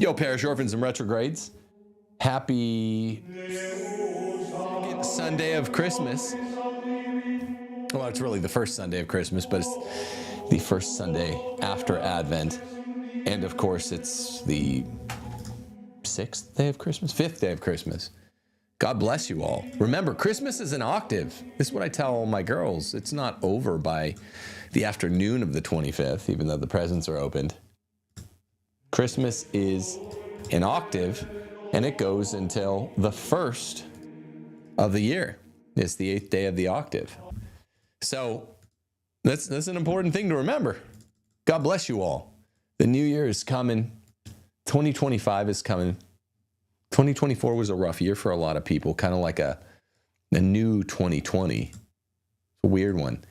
Yo, parish orphans and retrogrades. Happy second Sunday of Christmas. Well, it's really the first Sunday of Christmas, but it's the first Sunday after Advent. And of course, it's the fifth day of Christmas. God bless you all. Remember, Christmas is an octave. This is what I tell all my girls. It's not over by the afternoon of the 25th, even though the presents are opened. Christmas is an octave, and it goes until the first of the year. It's the 8th day of the octave. So that's an important thing to remember. God bless you all. The new year is coming. 2025 is coming. 2024 was a rough year for a lot of people, kind of like a new 2020. It's a weird one.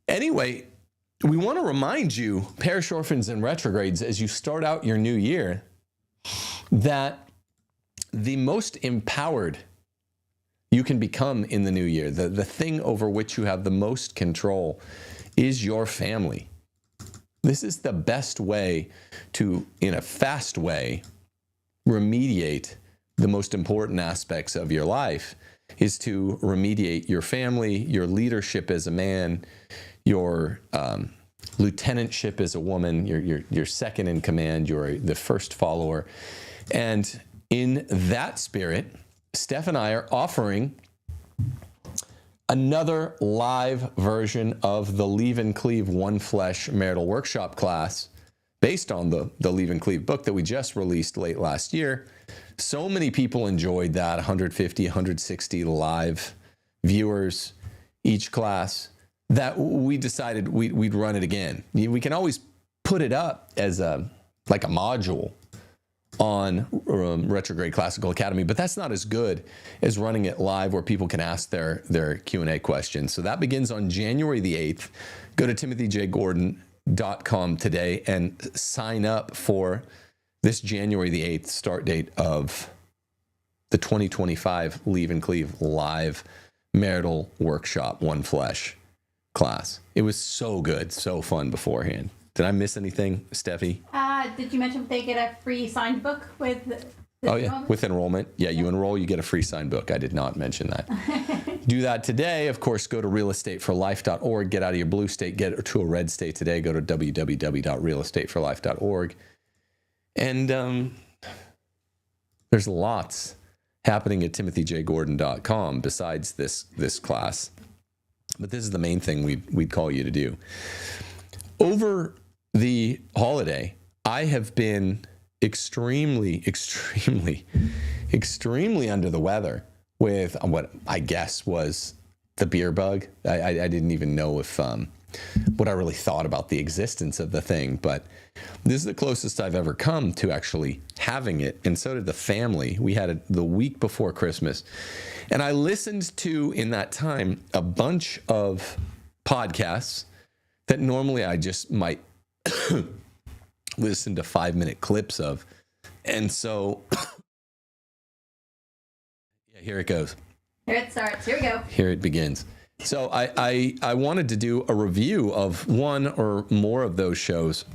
Anyway, we want to remind you, parish orphans and retrogrades, as you start out your new year, that the most empowered you can become in the new year, the thing over which you have the most control, is your family. This is the best way to, in a fast way, remediate the most important aspects of your life, is to remediate your family, your leadership as a man, your lieutenantship as a woman, your second in command, you're the first follower. And in that spirit, Steph and I are offering another live version of the Leave and Cleave One Flesh Marital Workshop class based on the Leave and Cleave book that we just released late last year. So many people enjoyed that, 150, 160 live viewers each class, that we decided we'd run it again. We can always put it up as like a module on Retrograde Classical Academy, but that's not as good as running it live where people can ask their Q&A questions. So that begins on January the 8th. Go to timothyjgordon.com today and sign up for this January the 8th start date of the 2025 Leave and Cleave live marital workshop One Flesh class. It was so good, so fun beforehand. Did I miss anything, Steffi? Did you mention they get a free signed book with enrollment? With enrollment. Yeah, you enroll, you get a free signed book. I did not mention that. Do that today. Of course, go to realestateforlife.org. Get out of your blue state, get to a red state today. Go to www.realestateforlife.org. And there's lots happening at timothyjgordon.com besides this class. But this is the main thing we'd call you to do. Over the holiday, I have been extremely under the weather with what I guess was the beer bug. I didn't even know if what I really thought about the existence of the thing, but this is the closest I've ever come to actually having it, and so did the family. We had it the week before Christmas, and I listened to, in that time, a bunch of podcasts that normally I just might listen to 5-minute clips of. And so, yeah, here it goes. Here it starts. Here we go. Here it begins. So I wanted to do a review of one or more of those shows.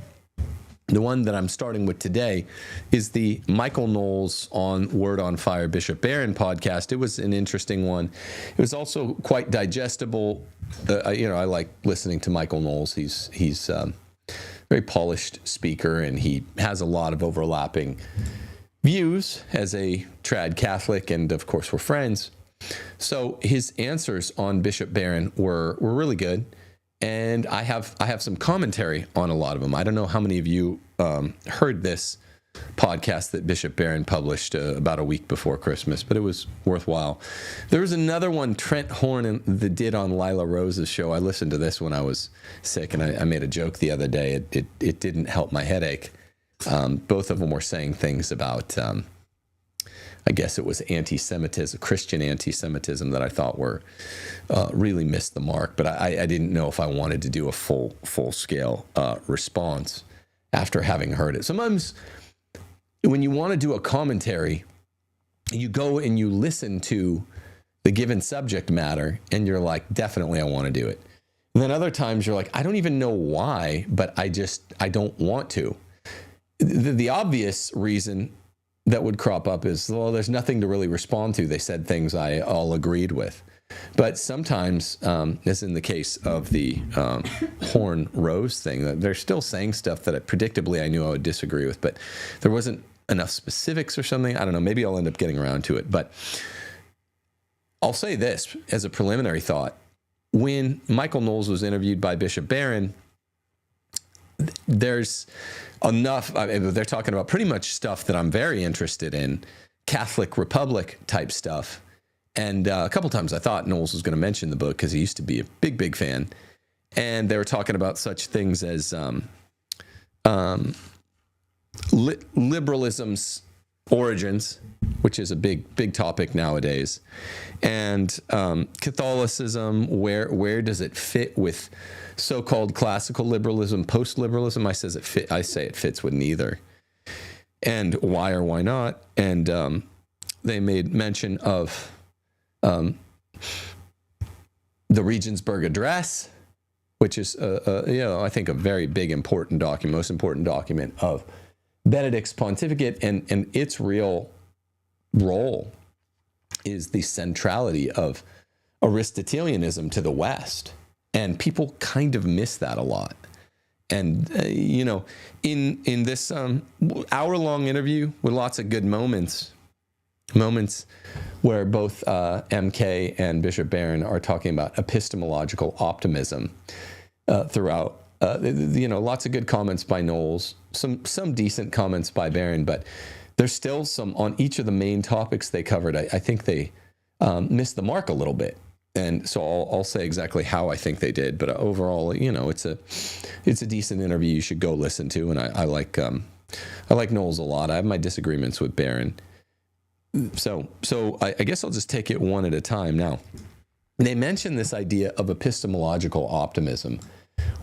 The one that I'm starting with today is the Michael Knowles on Word on Fire Bishop Barron podcast. It was an interesting one. It was also quite digestible. I like listening to Michael Knowles. He's a very polished speaker, and he has a lot of overlapping views as a trad Catholic, and of course we're friends. So his answers on Bishop Barron were really good. And I have some commentary on a lot of them. I don't know how many of you heard this podcast that Bishop Barron published about a week before Christmas, but it was worthwhile. There was another one Trent Horn that did on Lila Rose's show. I listened to this when I was sick, and I made a joke the other day. It didn't help my headache. Both of them were saying things about, I guess it was anti-Semitism, Christian anti-Semitism, that I thought were really missed the mark. But I didn't know if I wanted to do a full-scale response after having heard it. Sometimes when you want to do a commentary, you go and you listen to the given subject matter, and you're like, definitely I want to do it. And then other times you're like, I don't even know why, but I don't want to. the obvious reason that would crop up is, well, there's nothing to really respond to. They said things I all agreed with. But sometimes, as in the case of the Horn Rose thing, they're still saying stuff that predictably I knew I would disagree with, but there wasn't enough specifics or something. I don't know. Maybe I'll end up getting around to it. But I'll say this as a preliminary thought. When Michael Knowles was interviewed by Bishop Barron, there's enough. I mean, they're talking about pretty much stuff that I'm very interested in, Catholic Republic type stuff. And a couple times I thought Knowles was going to mention the book because he used to be a big, big fan. And they were talking about such things as liberalism's origins, which is a big, big topic nowadays, and Catholicism. Where does it fit with so-called classical liberalism, post-liberalism? I say it fits with neither, and why or why not? And they made mention of the Regensburg Address, which is, I think a very big, important document, most important document of Benedict's pontificate, and its real role is the centrality of Aristotelianism to the West. And people kind of miss that a lot. And, in this hour-long interview with lots of good moments where both MK and Bishop Barron are talking about epistemological optimism throughout. Lots of good comments by Knowles, some decent comments by Barron, but there's still some on each of the main topics they covered. I think they missed the mark a little bit. And so I'll say exactly how I think they did. But overall, it's a decent interview you should go listen to. And I like Knowles a lot. I have my disagreements with Barron. So I guess I'll just take it one at a time. Now, they mentioned this idea of epistemological optimism,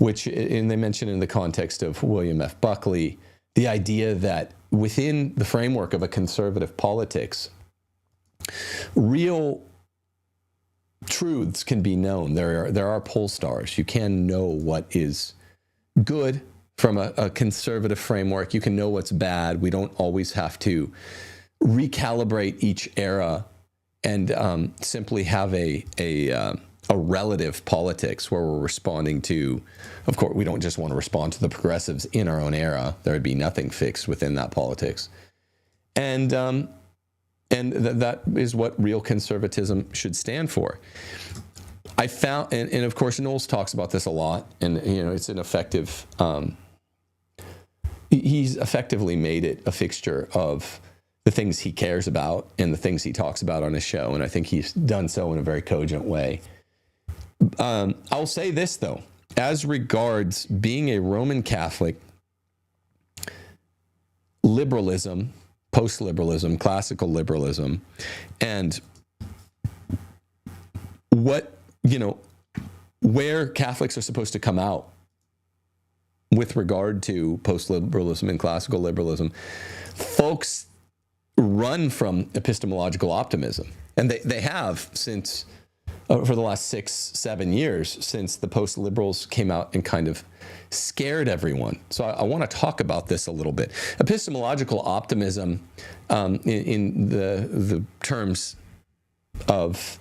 and they mentioned in the context of William F. Buckley, the idea that within the framework of a conservative politics, real truths can be known. There are pole stars. You can know what is good from a conservative framework. You can know what's bad. We don't always have to recalibrate each era and simply have a relative politics where we're responding to, of course, we don't just want to respond to the progressives in our own era. There would be nothing fixed within that politics. And that is what real conservatism should stand for. I found, and of course, Knowles talks about this a lot, and it's an effective, he's effectively made it a fixture of the things he cares about and the things he talks about on his show, and I think he's done so in a very cogent way. I'll say this, though, as regards being a Roman Catholic, liberalism, post-liberalism, classical liberalism, and where Catholics are supposed to come out with regard to post-liberalism and classical liberalism, folks run from epistemological optimism. And they have since, for the last 6-7 years, since the post-liberals came out and kind of scared everyone. So I want to talk about this a little bit. Epistemological optimism, in the terms of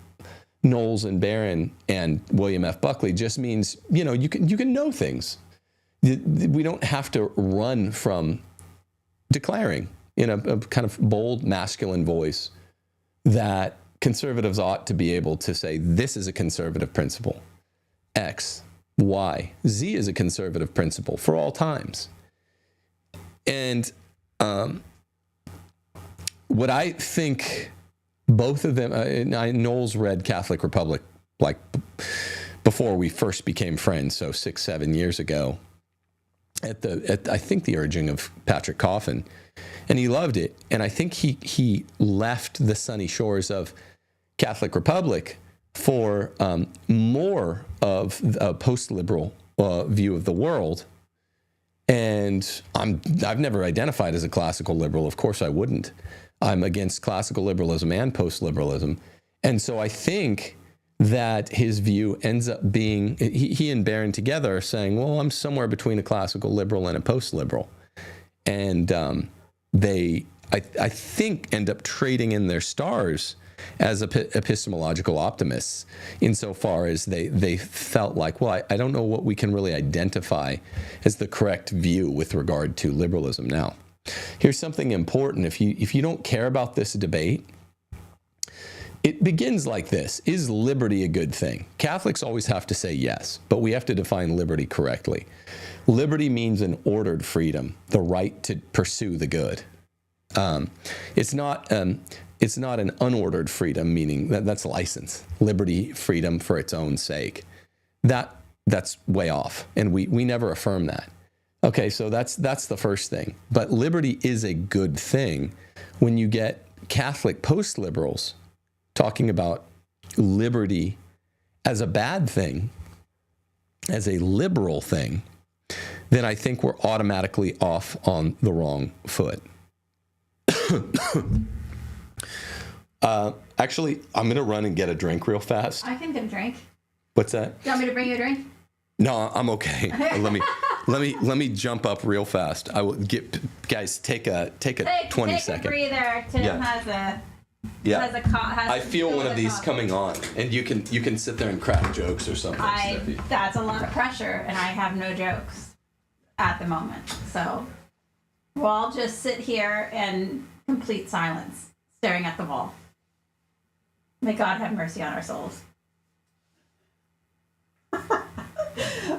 Knowles and Barron and William F. Buckley, just means, you can know things. We don't have to run from declaring in a kind of bold, masculine voice that conservatives ought to be able to say, this is a conservative principle. X, Y, Z is a conservative principle for all times. And what I think both of them, Knowles read Catholic Republic like before we first became friends, so 6-7 years ago, at I think the urging of Patrick Coffin, and he loved it. And I think he left the sunny shores of Catholic Republic for more of a post-liberal view of the world. And I've never identified as a classical liberal. Of course I wouldn't. I'm against classical liberalism and post-liberalism. And so I think that his view ends up being, he and Barron together are saying, well, I'm somewhere between a classical liberal and a post-liberal. And they, I think, end up trading in their stars as epistemological optimists, insofar as they felt like, well, I don't know what we can really identify as the correct view with regard to liberalism. Now, here's something important. If you don't care about this debate, it begins like this. Is liberty a good thing? Catholics always have to say yes, but we have to define liberty correctly. Liberty means an ordered freedom, the right to pursue the good. It's not an unordered freedom, meaning that's license. Liberty, freedom for its own sake. That's way off, and we never affirm that. Okay, so that's the first thing. But liberty is a good thing when you get Catholic post-liberals talking about liberty as a bad thing, as a liberal thing, then I think we're automatically off on the wrong foot. Actually, I'm going to run and get a drink real fast. I can get a drink. What's that? Do you want me to bring you a drink? No, I'm okay. Let me jump up real fast. I will get, guys, take a 20 second. Take a breather. Tim has a I feel one of these coming on, and you can sit there and crack jokes or something. That's a lot of pressure, and I have no jokes at the moment. So we'll all just sit here in complete silence, staring at the wall. May God have mercy on our souls.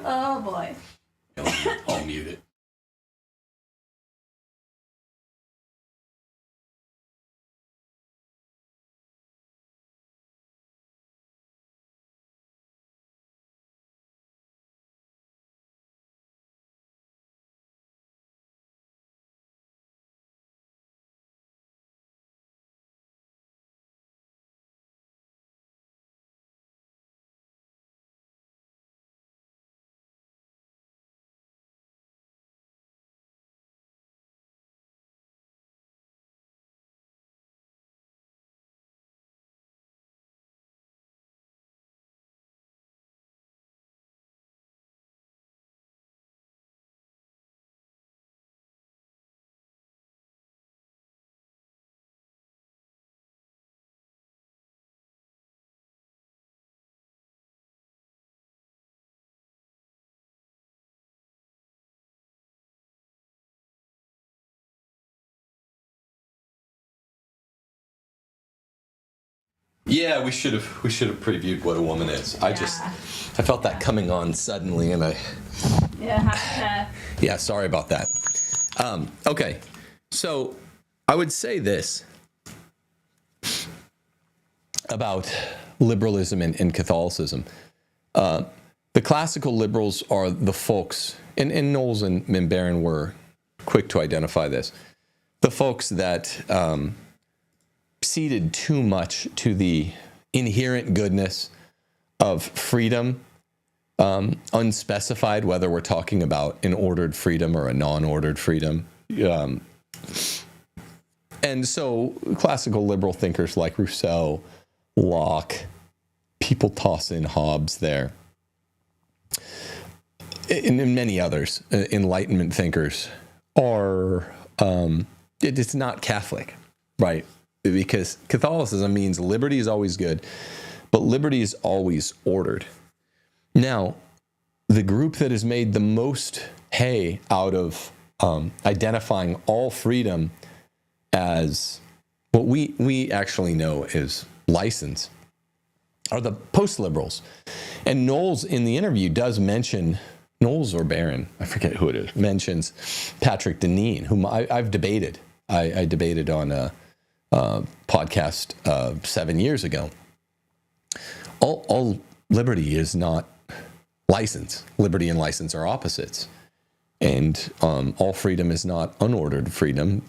Oh boy. I'll mute it. Yeah, we should have previewed what a woman is. I felt that coming on suddenly, and yeah, sorry about that. Okay, so I would say this about liberalism and Catholicism. The classical liberals are the folks, and Knowles and Barron were quick to identify this, the folks that ceded too much to the inherent goodness of freedom, unspecified, whether we're talking about an ordered freedom or a non-ordered freedom. And so classical liberal thinkers like Rousseau, Locke, people toss in Hobbes there, and many others, Enlightenment thinkers, are, it's not Catholic, right? Because Catholicism means liberty is always good, but liberty is always ordered. Now, the group that has made the most hay out of identifying all freedom as what we actually know is license are the post-liberals. And Knowles in the interview does mention, Knowles or Barron, I forget who it is, mentions Patrick Deneen, whom I've debated. I debated on a podcast 7 years ago. All liberty is not license. Liberty and license are opposites. And all freedom is not unordered freedom.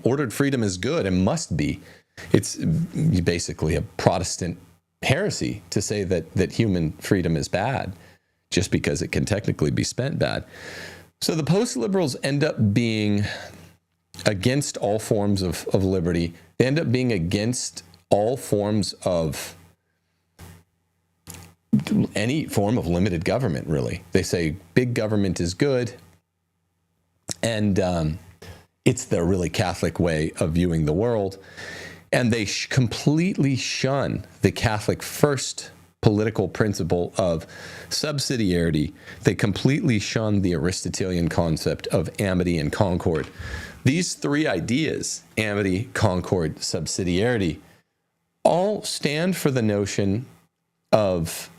Ordered freedom is good and must be. It's basically a Protestant heresy to say that human freedom is bad just because it can technically be spent bad. So the post-liberals end up being against all forms of liberty. They end up being against all forms of any form of limited government, really. They say big government is good, And it's the really Catholic way of viewing the world. And they completely shun the Catholic first political principle of subsidiarity. They completely shun the Aristotelian concept of amity and concord. These three ideas, amity, concord, subsidiarity, all stand for the notion of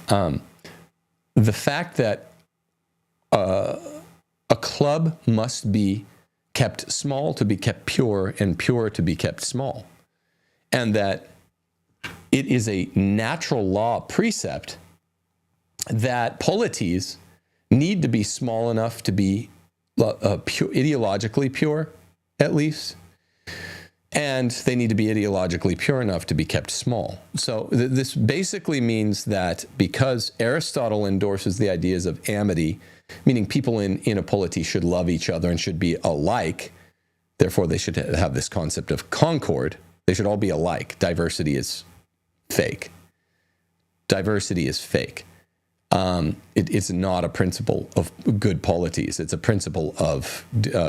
the fact that a club must be kept small to be kept pure, and pure to be kept small. And that it is a natural law precept that polities need to be small enough to be pure, ideologically pure, at least, and they need to be ideologically pure enough to be kept small. So this basically means that because Aristotle endorses the ideas of amity, meaning people in a polity should love each other and should be alike, therefore they should have this concept of concord. They should all be alike. Diversity is fake. Diversity is fake. It's not a principle of good polities. It's a principle of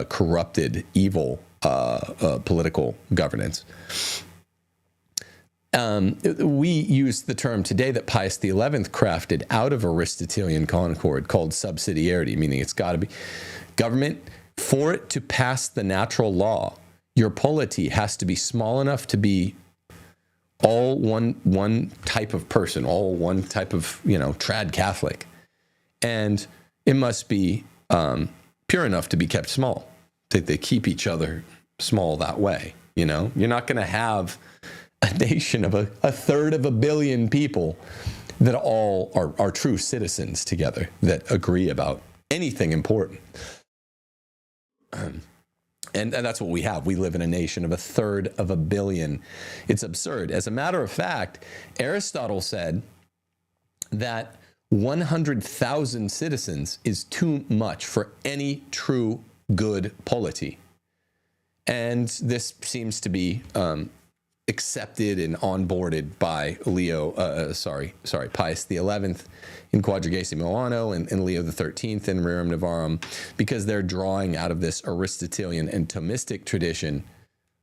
corrupted, evil political governance. We use the term today that Pius XI crafted out of Aristotelian concord called subsidiarity, meaning it's got to be government. For it to pass the natural law, your polity has to be small enough to be all one type of person, all one type of, trad Catholic. And it must be pure enough to be kept small. They keep each other small that way, You're not going to have a nation of a third of a billion people that all are true citizens together, that agree about anything important. And that's what we have. We live in a nation of a third of a billion. It's absurd. As a matter of fact, Aristotle said that 100,000 citizens is too much for any true good polity. And this seems to be accepted and onboarded by Pius XI in Quadragesimo Anno and Leo XIII in Rerum Novarum, because they're drawing out of this Aristotelian and Thomistic tradition,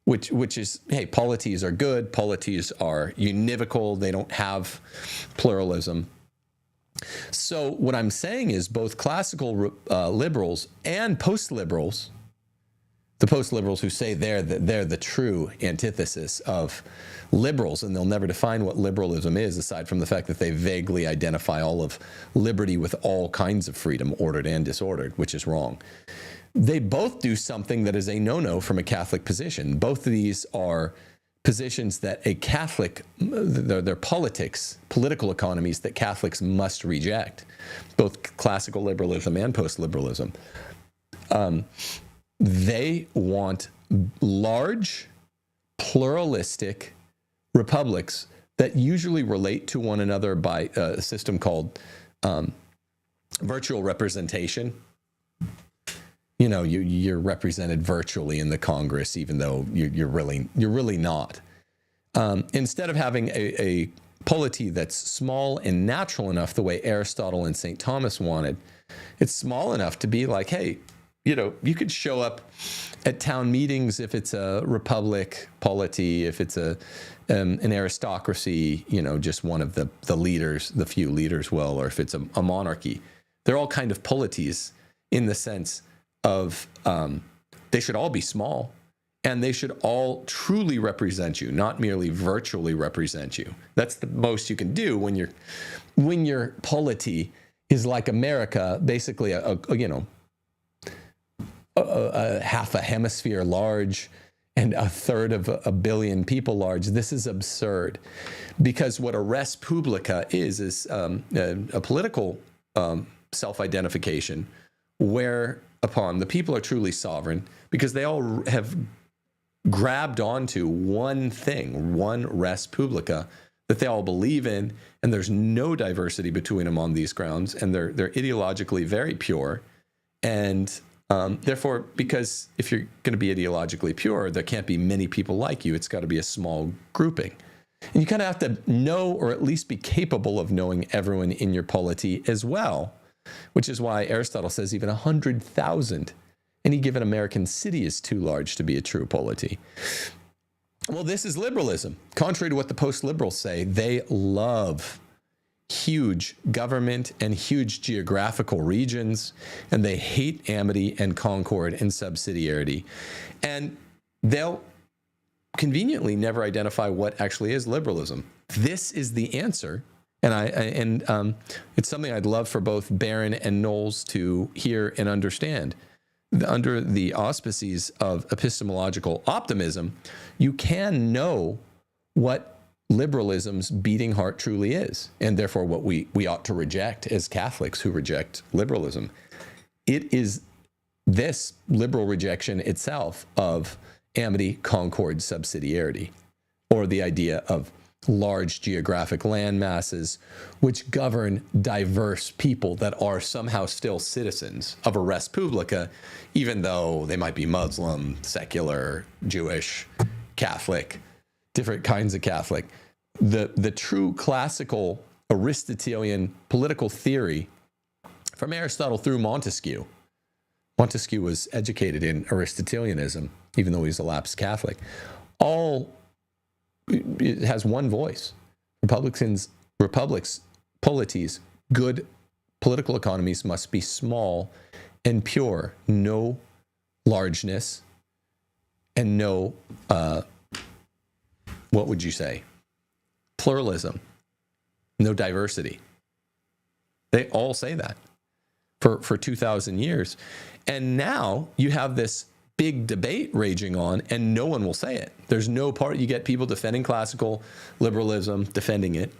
which is, hey, polities are good, polities are univocal, they don't have pluralism. So what I'm saying is both classical liberals and post-liberals, the post-liberals who say they're the true antithesis of liberals, and they'll never define what liberalism is, aside from the fact that they vaguely identify all of liberty with all kinds of freedom, ordered and disordered, which is wrong. They both do something that is a no-no from a Catholic position. Both of these are positions that a Catholic, they're political economies that Catholics must reject, both classical liberalism and post-liberalism. They want large, pluralistic republics that usually relate to one another by a system called virtual representation. You're represented virtually in the Congress, even though you're really not. Instead of having a polity that's small and natural enough, the way Aristotle and St. Thomas wanted, it's small enough to be like, hey, you could show up at town meetings if it's a republic polity, if it's an aristocracy, just one of the leaders, the few leaders will, or if it's a monarchy. They're all kind of polities in the sense of they should all be small, and they should all truly represent you, not merely virtually represent you. That's the most you can do when your polity is like America, basically a half a hemisphere large and a third of a billion people large. This is absurd, because what a res publica is a political self-identification whereupon the people are truly sovereign because they all have grabbed onto one thing, one res publica that they all believe in, and there's no diversity between them on these grounds, and they're ideologically very pure. And therefore, because if you're going to be ideologically pure, there can't be many people like you. It's got to be a small grouping. And you kind of have to know, or at least be capable of knowing everyone in your polity as well. which is why Aristotle says even 100,000 any given American city is too large to be a true polity. Well, this is liberalism. Contrary to what the post-liberals say, they love huge government and huge geographical regions, and they hate amity and concord and subsidiarity. And they'll conveniently never identify what actually is liberalism. This is the answer. And it's something I'd love for both Barron and Knowles to hear and understand. Under the auspices of epistemological optimism, you can know what liberalism's beating heart truly is, and therefore what we ought to reject as Catholics who reject liberalism. It is this liberal rejection itself of amity, concord, subsidiarity, or the idea of large geographic land masses which govern diverse people that are somehow still citizens of a res publica, even though they might be Muslim, secular, Jewish, Catholic, different kinds of Catholic. The true classical Aristotelian political theory from Aristotle through Montesquieu. Montesquieu was educated in Aristotelianism, even though he's a lapsed Catholic. It has one voice. Republics, polities, good political economies must be small and pure, no largeness, and no, what would you say? Pluralism, no diversity. They all say that for 2,000 years. And now you have this big debate raging on, and no one will say it. There's no part. You get people defending classical liberalism, defending it.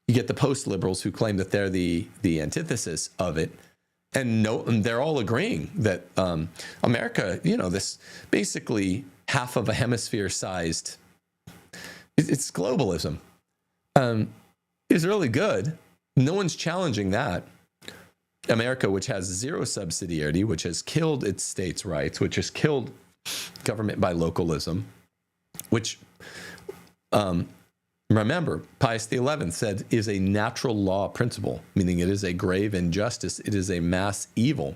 You get the post-liberals who claim that they're the antithesis of it, and they're all agreeing that America, this basically half of a hemisphere-sized, it's globalism, is really good. No one's challenging that. America, which has zero subsidiarity, which has killed its states' rights, which has killed government by localism, which, remember, Pius XI said is a natural law principle, meaning it is a grave injustice, it is a mass evil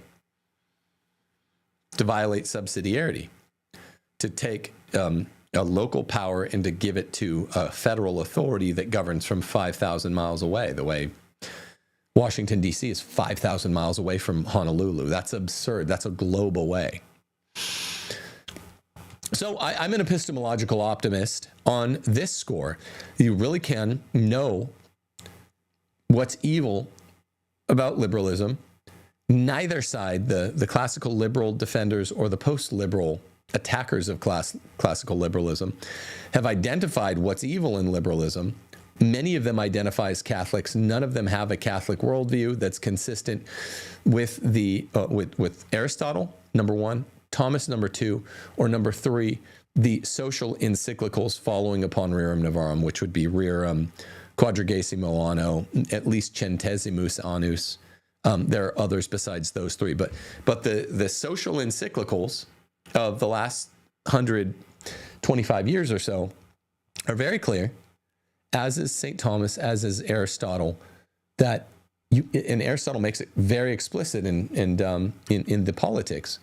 to violate subsidiarity, to take a local power and to give it to a federal authority that governs from 5,000 miles away, the way Washington, D.C. is 5,000 miles away from Honolulu. That's absurd. That's a globe away. So I'm an epistemological optimist on this score. You really can know what's evil about liberalism. Neither side, the classical liberal defenders or the post-liberal attackers of classical liberalism, have identified what's evil in liberalism. Many of them identify as Catholics. None of them have a Catholic worldview that's consistent with with Aristotle, number one, Thomas, number two, or number three, the social encyclicals following upon Rerum Novarum, which would be Rerum Quadragesimo Anno, at least Centesimus Annus. There are others besides those three, but the social encyclicals of the last 125 years or so are very clear, as is St. Thomas, as is Aristotle, and Aristotle makes it very explicit in the Politics.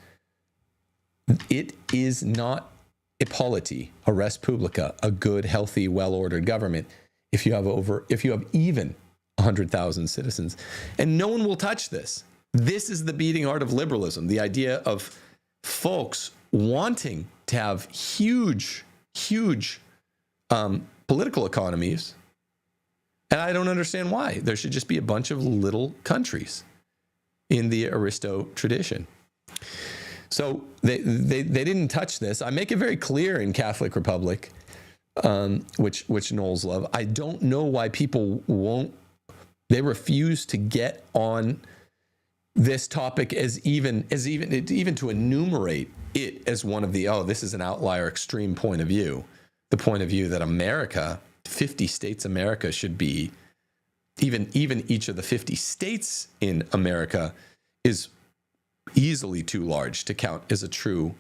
It is not a polity, a res publica, a good, healthy, well-ordered government, if you have even 100,000 citizens. And no one will touch this. This is the beating heart of liberalism, the idea of folks wanting to have huge political economies, and I don't understand why. There should just be a bunch of little countries in the Aristo tradition. So they didn't touch this. I make it very clear in Catholic Republic, which Knowles love. I don't know why people won't. They refuse to get on this topic as even to enumerate it as one of the this is an outlier extreme point of view. The point of view that America, 50 states America, should be, even each of the 50 states in America is easily too large to count as a true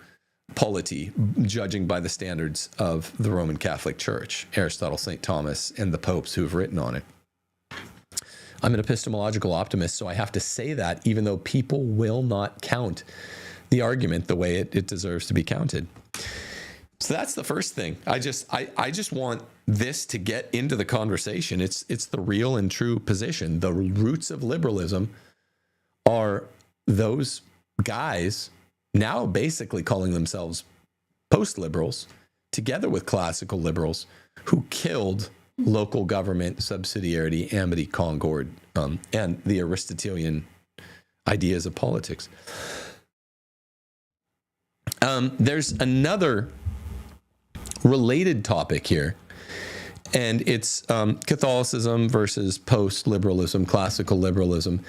polity, judging by the standards of the Roman Catholic Church, Aristotle, St. Thomas, and the popes who have written on it. I'm an epistemological optimist, so I have to say that, even though people will not count the argument the way it deserves to be counted. So that's the first thing. I just want this to get into the conversation. It's the real and true position. The roots of liberalism are those guys now basically calling themselves post-liberals, together with classical liberals, who killed local government, subsidiarity, amity, concord, and the Aristotelian ideas of politics. There's another related topic here, and it's Catholicism versus post-liberalism, classical liberalism,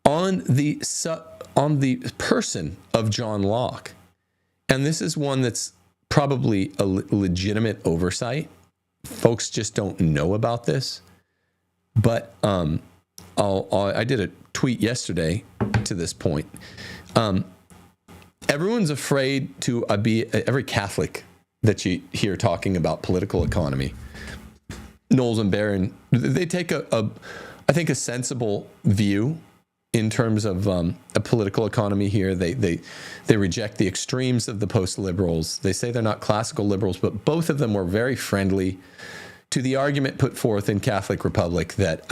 on the person of John Locke. And this is one that's probably a legitimate oversight. Folks just don't know about this. But I did a tweet yesterday to this point. Everyone's afraid to be every Catholic that you hear talking about political economy. Knowles and Barron, they take I think a sensible view in terms of a political economy here. They reject the extremes of the post-liberals. They say they're not classical liberals, but both of them were very friendly to the argument put forth in Catholic Republic that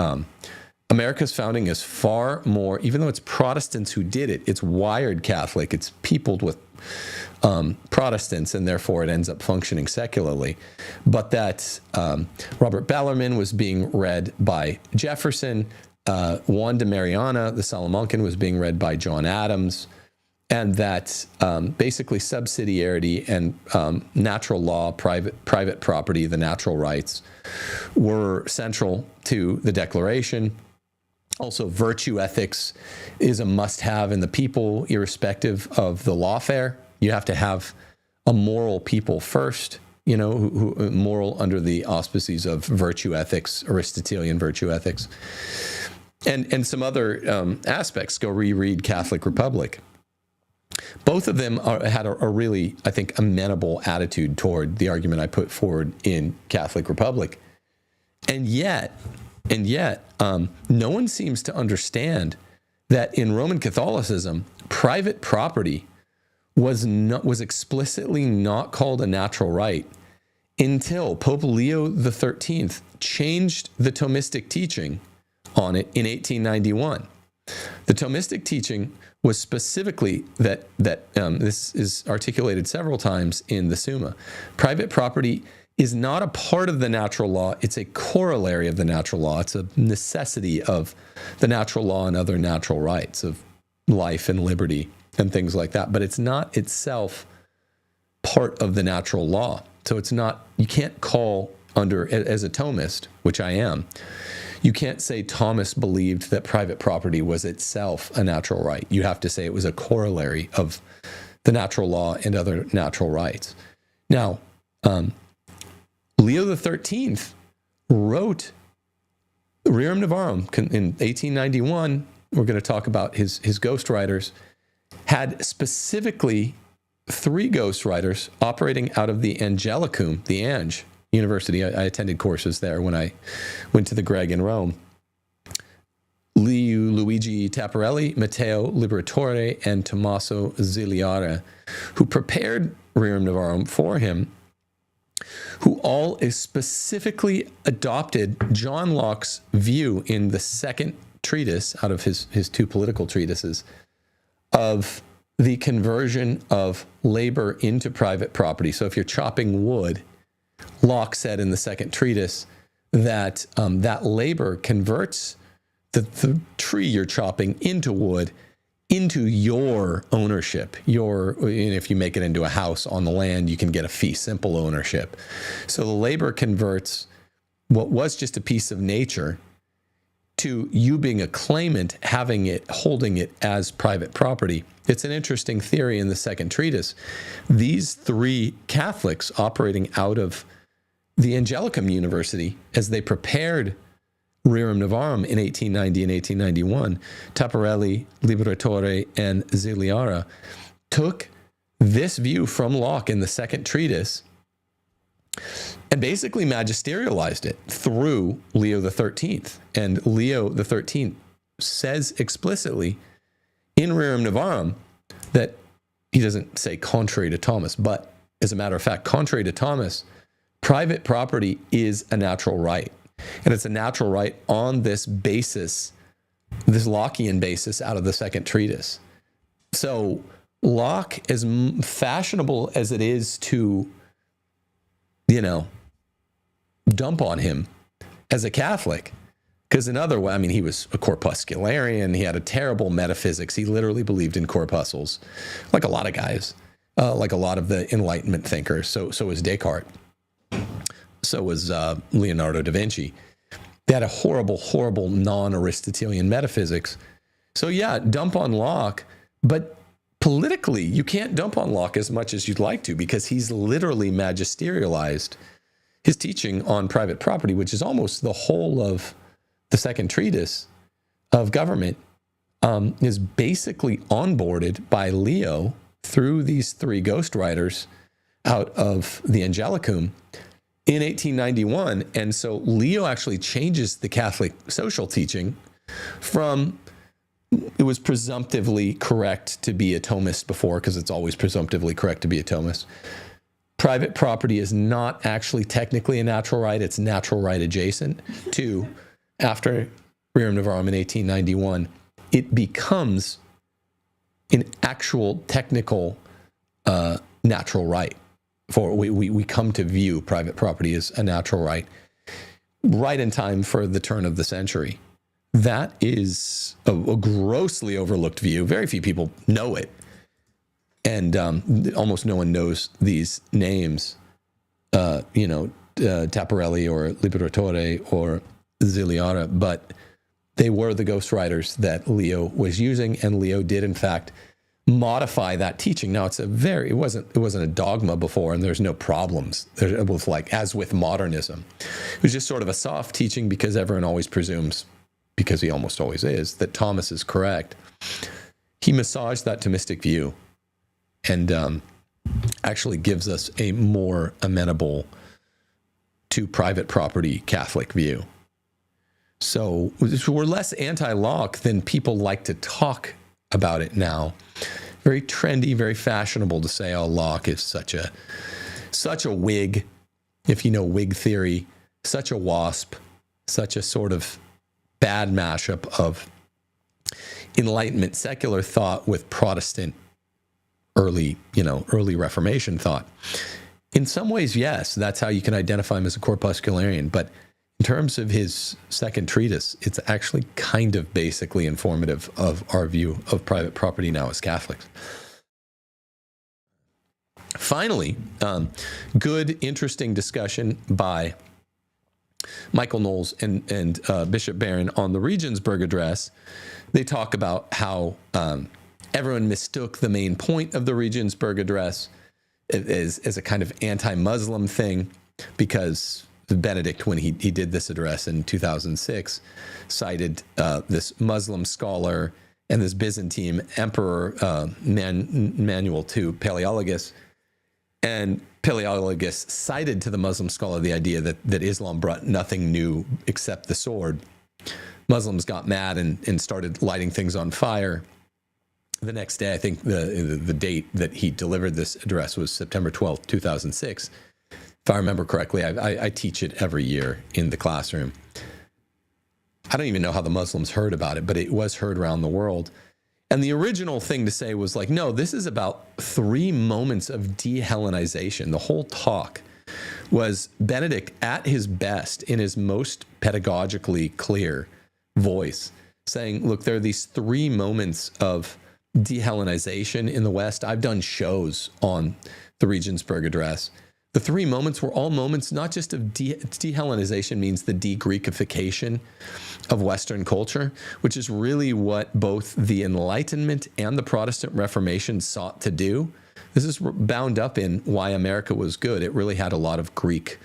America's founding is far more, even though it's Protestants who did it, it's wired Catholic, it's peopled with Protestants, and therefore it ends up functioning secularly. But that Robert Bellarmine was being read by Jefferson, Juan de Mariana, the Salamancan, was being read by John Adams, and that basically subsidiarity and natural law, private property, the natural rights, were central to the Declaration. Also, virtue ethics is a must-have in the people, irrespective of the lawfare. You have to have a moral people first, who moral under the auspices of virtue ethics, Aristotelian virtue ethics. And some other aspects. Go reread Catholic Republic. Both of them had a really, I think, amenable attitude toward the argument I put forward in Catholic Republic. And yet, no one seems to understand that in Roman Catholicism, private property was explicitly not called a natural right until Pope Leo XIII changed the Thomistic teaching on it in 1891. The Thomistic teaching was specifically that this is articulated several times in the Summa. Private property is not a part of the natural law. It's a corollary of the natural law. It's a necessity of the natural law and other natural rights of life and liberty and things like that. But it's not itself part of the natural law. So it's not, you can't call under, as a Thomist, which I am, you can't say Thomas believed that private property was itself a natural right. You have to say it was a corollary of the natural law and other natural rights. Now, Leo XIII wrote Rerum Novarum in 1891. We're going to talk about his ghostwriters. Had specifically 3 ghostwriters operating out of the Angelicum, the Ange University. I attended courses there when I went to the Greg in Rome. Luigi Tapparelli, Matteo Liberatore, and Tommaso Zigliara, who prepared Rerum Novarum for him, who all specifically adopted John Locke's view in the second treatise out of his 2 political treatises of the conversion of labor into private property. So if you're chopping wood, Locke said in the second treatise that that labor converts the tree you're chopping into wood into your ownership. If you make it into a house on the land, you can get a fee simple ownership. So the labor converts what was just a piece of nature to you being a claimant, having it, holding it as private property. It's an interesting theory in the second treatise. These 3 Catholics operating out of the Angelicum University, as they prepared Rerum Novarum in 1890 and 1891, Tapparelli, Liberatore, and Zigliara took this view from Locke in the second treatise and basically magisterialized it through Leo the 13th. And Leo the 13th says explicitly in Rerum Novarum that he doesn't say contrary to Thomas, but as a matter of fact, contrary to Thomas, private property is a natural right. And it's a natural right on this basis, this Lockean basis out of the second treatise. So Locke, as fashionable as it is to, dump on him as a Catholic, because in other way, I mean, he was a corpuscularian. He had a terrible metaphysics. He literally believed in corpuscles, like a lot of guys, like a lot of the Enlightenment thinkers. So was Descartes. So was Leonardo da Vinci. They had a horrible, horrible non-Aristotelian metaphysics. So yeah, dump on Locke, but politically, you can't dump on Locke as much as you'd like to, because he's literally magisterialized his teaching on private property, which is almost the whole of the second treatise of government, is basically onboarded by Leo through these three ghostwriters out of the Angelicum in 1891. And so Leo actually changes the Catholic social teaching from, it was presumptively correct to be a Thomist before, because it's always presumptively correct to be a Thomist. Private property is not actually technically a natural right. It's natural right adjacent to, after Rerum Novarum in 1891, it becomes an actual technical natural right. For we come to view private property as a natural right in time for the turn of the century. That is a grossly overlooked view. Very few people know it. And almost no one knows these names, Tapparelli or Liberatore or Ziliara, but they were the ghostwriters that Leo was using, and Leo did, in fact, modify that teaching. Now, it wasn't a dogma before, and there's no problems with, like, as with modernism. It was just sort of a soft teaching because everyone always presumes, because he almost always is, that Thomas is correct. He massaged that Thomistic view and actually gives us a more amenable to private property Catholic view. So we're less anti-Locke than people like to talk about it now. Very trendy, very fashionable to say, oh, Locke is such a Whig, if you know Whig theory, such a WASP, such a sort of bad mashup of Enlightenment secular thought with Protestant early Reformation thought. In some ways, yes, that's how you can identify him as a corpuscularian. But in terms of his second treatise, it's actually kind of basically informative of our view of private property now as Catholics. Finally, good, interesting discussion by Michael Knowles and Bishop Barron on the Regensburg address. They talk about how everyone mistook the main point of the Regensburg address as a kind of anti-Muslim thing, because Benedict, when he did this address in 2006, cited this Muslim scholar and this Byzantine emperor, Manuel II, Paleologus. And Paleologus cited to the Muslim scholar the idea that Islam brought nothing new except the sword. Muslims got mad and started lighting things on fire. The next day, I think the date that he delivered this address was September 12th, 2006. If I remember correctly, I teach it every year in the classroom. I don't even know how the Muslims heard about it, but it was heard around the world. And the original thing to say was like, no, this is about 3 moments of de-Hellenization. The whole talk was Benedict at his best, in his most pedagogically clear voice, saying, look, there are these 3 moments of de-Hellenization in the West. I've done shows on the Regensburg address. The 3 moments were all moments not just of de-Hellenization, means the de-Greekification of Western culture, which is really what both the Enlightenment and the Protestant Reformation sought to do. This is bound up in why America was good. It really had a lot of Greek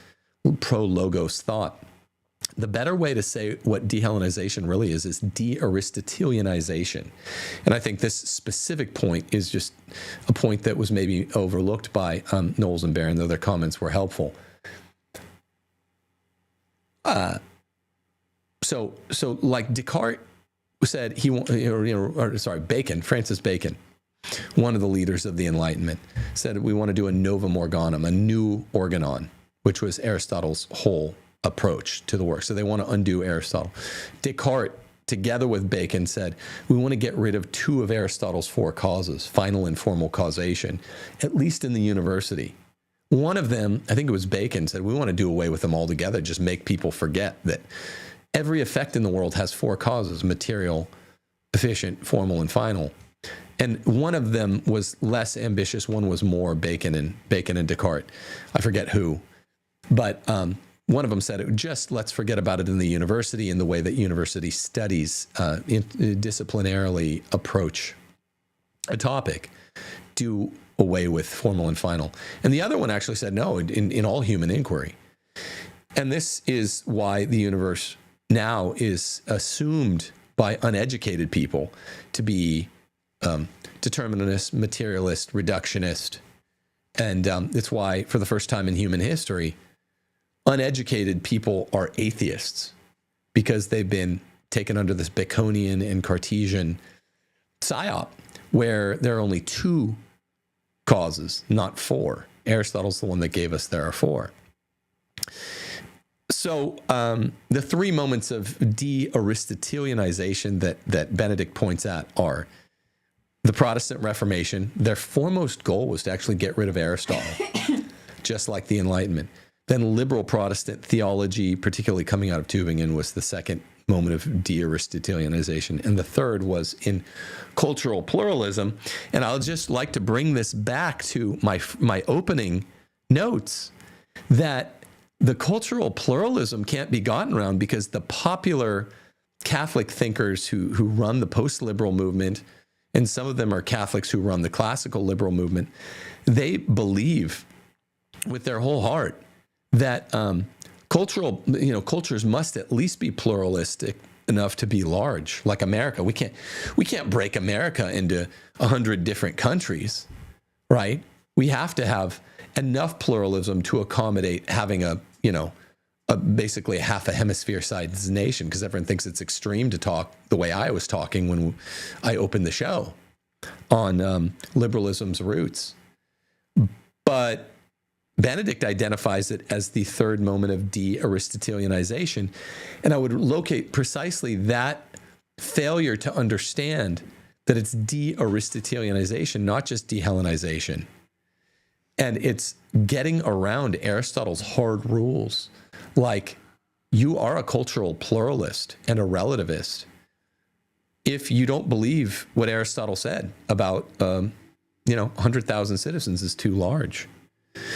pro-logos thought. The better way to say what de-Hellenization really is de-Aristotelianization. And I think this specific point is just a point that was maybe overlooked by Knowles and Barron, though their comments were helpful. So like Descartes said, Bacon, Francis Bacon, one of the leaders of the Enlightenment, said we want to do a novum organum, a new organon, which was Aristotle's whole approach to the work. So they want to undo Aristotle. Descartes, together with Bacon, said we want to get rid of two of Aristotle's four causes, final and formal causation, at least in the university. One of them, I think it was Bacon, said we want to do away with them altogether, just make people forget that every effect in the world has four causes: material, efficient, formal, and final. And one of them was less ambitious. One was more, Bacon and Descartes. I forget who. But one of them said, just let's forget about it in the university, in the way that university studies disciplinarily approach a topic. Do away with formal and final. And the other one actually said, no, in all human inquiry. And this is why the universe now is assumed by uneducated people to be determinist, materialist, reductionist. And it's why, for the first time in human history, uneducated people are atheists, because they've been taken under this Baconian and Cartesian psyop, where there are only two causes, not four. Aristotle's the one that gave us there are four. So the three moments of de-Aristotelianization that Benedict points at are the Protestant Reformation. Their foremost goal was to actually get rid of Aristotle, just like the Enlightenment. Then liberal Protestant theology, particularly coming out of Tübingen, was the second moment of de-Aristotelianization. And the third was in cultural pluralism. And I'll just like to bring this back to my opening notes, that the cultural pluralism can't be gotten around, because the popular Catholic thinkers who run the post-liberal movement, and some of them are Catholics who run the classical liberal movement, they believe with their whole heart that cultures must at least be pluralistic enough to be large, like America. We can't break America into 100 different countries, right? We have to have enough pluralism to accommodate having basically a half a hemisphere size nation, because everyone thinks it's extreme to talk the way I was talking when I opened the show on liberalism's roots. But Benedict identifies it as the third moment of de-Aristotelianization. And I would locate precisely that failure to understand that it's de-Aristotelianization, not just de-Hellenization. And it's getting around Aristotle's hard rules, like you are a cultural pluralist and a relativist if you don't believe what Aristotle said about, 100,000 citizens is too large.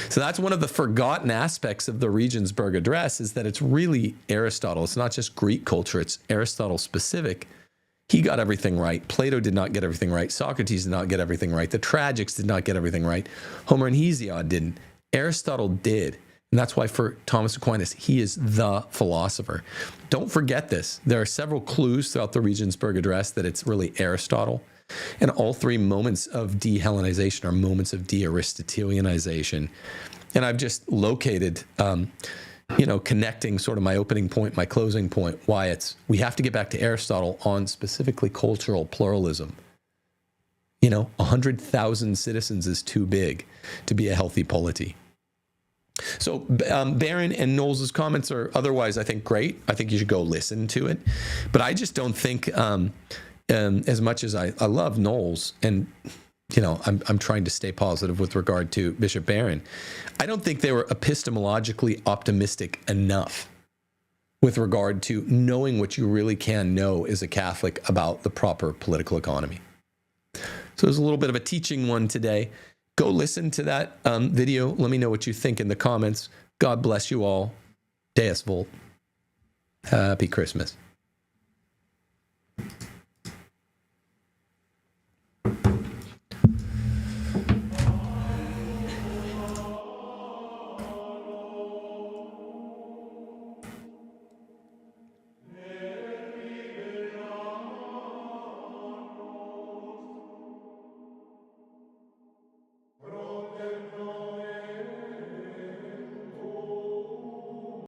So that's one of the forgotten aspects of the Regensburg Address, is that it's really Aristotle. It's not just Greek culture, it's Aristotle specific. He got everything right. Plato did not get everything right. Socrates did not get everything right. The tragics did not get everything right. Homer and Hesiod didn't. Aristotle did. And that's why for Thomas Aquinas, he is the philosopher. Don't forget this. There are several clues throughout the Regensburg Address that it's really Aristotle. And all three moments of de-Hellenization are moments of de-Aristotelianization. And I've just located, connecting sort of my opening point, my closing point, why we have to get back to Aristotle on specifically cultural pluralism. 100,000 citizens is too big to be a healthy polity. So Barron and Knowles' comments are otherwise, I think, great. I think you should go listen to it. But I just don't think, as much as I love Knowles, and I'm trying to stay positive with regard to Bishop Barron, I don't think they were epistemologically optimistic enough with regard to knowing what you really can know as a Catholic about the proper political economy. So there's a little bit of a teaching one today. Go listen to that video. Let me know what you think in the comments. God bless you all. Deus Vult. Happy Christmas.